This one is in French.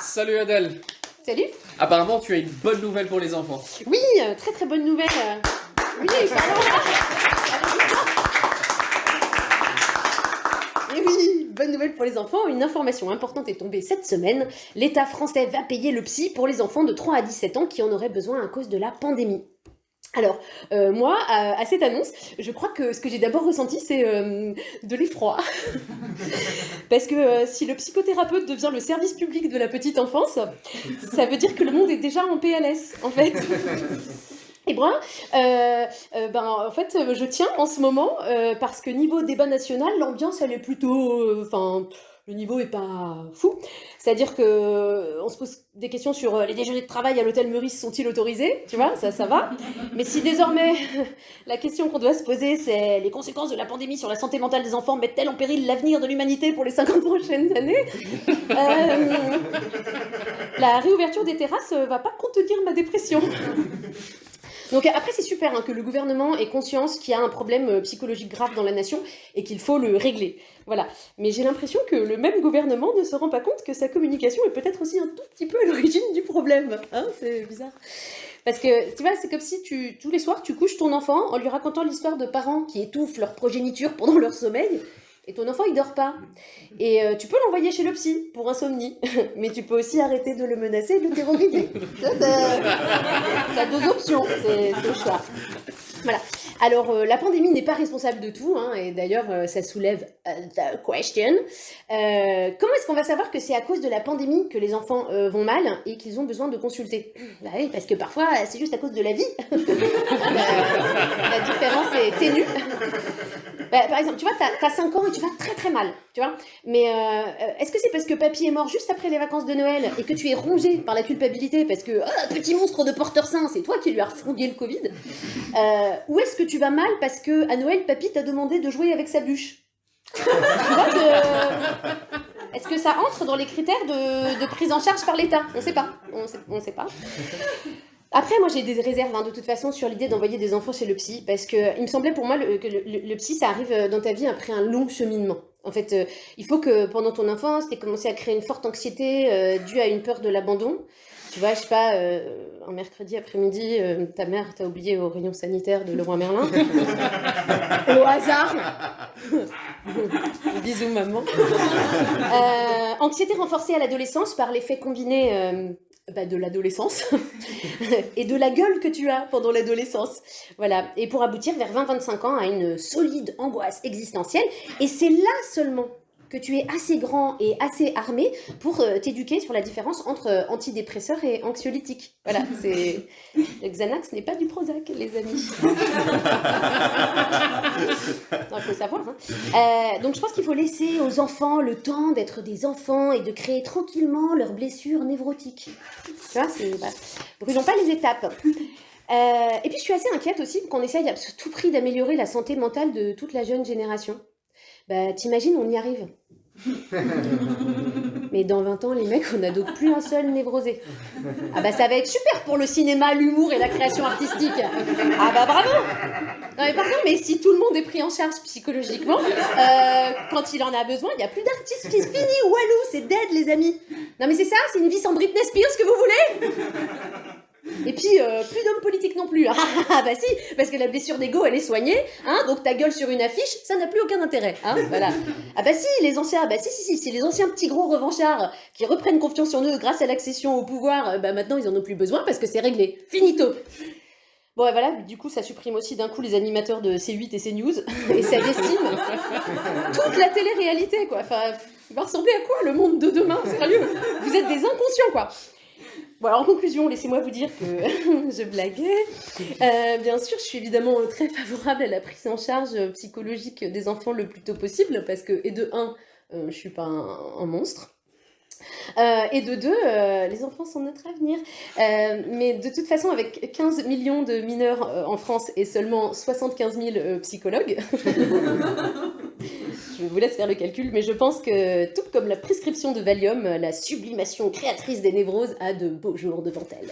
Salut Adèle. Salut. Apparemment, tu as une bonne nouvelle pour les enfants. Oui, très très bonne nouvelle. Oui, pardon. Et oui, bonne nouvelle pour les enfants. Une information importante est tombée cette semaine. L'État français va payer le psy pour les enfants de 3 à 17 ans qui en auraient besoin à cause de la pandémie. Alors, moi, à cette annonce, je crois que ce que j'ai d'abord ressenti, c'est de l'effroi. Parce que si le psychothérapeute devient le service public de la petite enfance, ça veut dire que le monde est déjà en PLS, en fait. Et moi, en fait, je tiens en ce moment, parce que niveau débat national, l'ambiance, elle est plutôt... le niveau est pas fou. C'est-à-dire que on se pose des questions sur les déjeuners de travail à l'hôtel Meurice sont-ils autorisés ? Tu vois, ça va. Mais si désormais, la question qu'on doit se poser, c'est les conséquences de la pandémie sur la santé mentale des enfants mettent-elles en péril l'avenir de l'humanité pour les 50 prochaines années ? La réouverture des terrasses va pas contenir ma dépression. Donc après, c'est super que le gouvernement ait conscience qu'il y a un problème psychologique grave dans la nation et qu'il faut le régler. Voilà. Mais j'ai l'impression que le même gouvernement ne se rend pas compte que sa communication est peut-être aussi un tout petit peu à l'origine du problème. C'est bizarre. Parce que, tu vois, c'est comme si tous les soirs, tu couches ton enfant en lui racontant l'histoire de parents qui étouffent leur progéniture pendant leur sommeil. Et ton enfant, il dort pas. Et tu peux l'envoyer chez le psy pour insomnie. Mais tu peux aussi arrêter de le menacer et de le terroriser. T'as deux options. C'est le choix. Voilà. Alors, la pandémie n'est pas responsable de tout. Et d'ailleurs, ça soulève the question. Comment est-ce qu'on va savoir que c'est à cause de la pandémie que les enfants vont mal et qu'ils ont besoin de consulter ? Bah oui, parce que parfois, c'est juste à cause de la vie. La différence est ténue. Par exemple, tu vois, t'as 5 ans et tu vas très très mal, tu vois. Mais est-ce que c'est parce que papy est mort juste après les vacances de Noël et que tu es rongé par la culpabilité parce que petit monstre de porteur sain, c'est toi qui lui as refourgué le Covid, ou est-ce que tu vas mal parce que à Noël, papy t'a demandé de jouer avec sa bûche ? Tu vois, est-ce que ça entre dans les critères de prise en charge par l'État ? On sait pas. On sait pas. Après, moi, j'ai des réserves, de toute façon, sur l'idée d'envoyer des enfants chez le psy, parce que il me semblait pour moi que le psy, ça arrive dans ta vie après un long cheminement. En fait, il faut que pendant ton enfance, t'aies commencé à créer une forte anxiété due à une peur de l'abandon. Tu vois, je sais pas, un mercredi après-midi, ta mère t'a oublié au rayon sanitaire de Leroy Merlin. Au hasard. Bisous, maman. Anxiété renforcée à l'adolescence par l'effet combiné... de l'adolescence et de la gueule que tu as pendant l'adolescence. Voilà. Et pour aboutir vers 20-25 ans à une solide angoisse existentielle. Et c'est là seulement que tu es assez grand et assez armé pour t'éduquer sur la différence entre antidépresseurs et anxiolytiques. Voilà, c'est... Le Xanax n'est pas du Prozac, les amis. Il faut savoir. Donc je pense qu'il faut laisser aux enfants le temps d'être des enfants et de créer tranquillement leurs blessures névrotiques. Tu vois, brûlons pas les étapes. Et puis je suis assez inquiète aussi qu'on essaye à tout prix d'améliorer la santé mentale de toute la jeune génération. T'imagines, on y arrive. Mais dans 20 ans, les mecs, on n'a donc plus un seul névrosé. Ça va être super pour le cinéma, l'humour et la création artistique. Bravo. Non mais pardon, mais si tout le monde est pris en charge psychologiquement, quand il en a besoin, il n'y a plus d'artistes. Fini, walou, c'est dead les amis. Non mais c'est ça, c'est une vie sans Britney Spears que vous voulez. Et puis, plus d'hommes politiques non plus. Si, parce que la blessure d'ego, elle est soignée, donc ta gueule sur une affiche, ça n'a plus aucun intérêt, voilà. Si, les anciens, si, les anciens petits gros revanchards qui reprennent confiance en eux grâce à l'accession au pouvoir, maintenant ils en ont plus besoin parce que c'est réglé. Finito. Bon, et voilà, du coup, ça supprime aussi d'un coup les animateurs de C8 et CNews, et ça décime toute la télé-réalité, quoi. Il va ressembler à quoi, le monde de demain, sérieux ? Vous êtes des inconscients, quoi. Bon, alors en conclusion, laissez-moi vous dire que je blaguais. Bien sûr, je suis évidemment très favorable à la prise en charge psychologique des enfants le plus tôt possible, parce que, et de un, je suis pas un monstre. Et de deux, les enfants sont notre avenir. Mais de toute façon, avec 15 millions de mineurs en France et seulement 75 000 psychologues, je vous laisse faire le calcul, mais je pense que, tout comme la prescription de Valium, la sublimation créatrice des névroses a de beaux jours devant elle.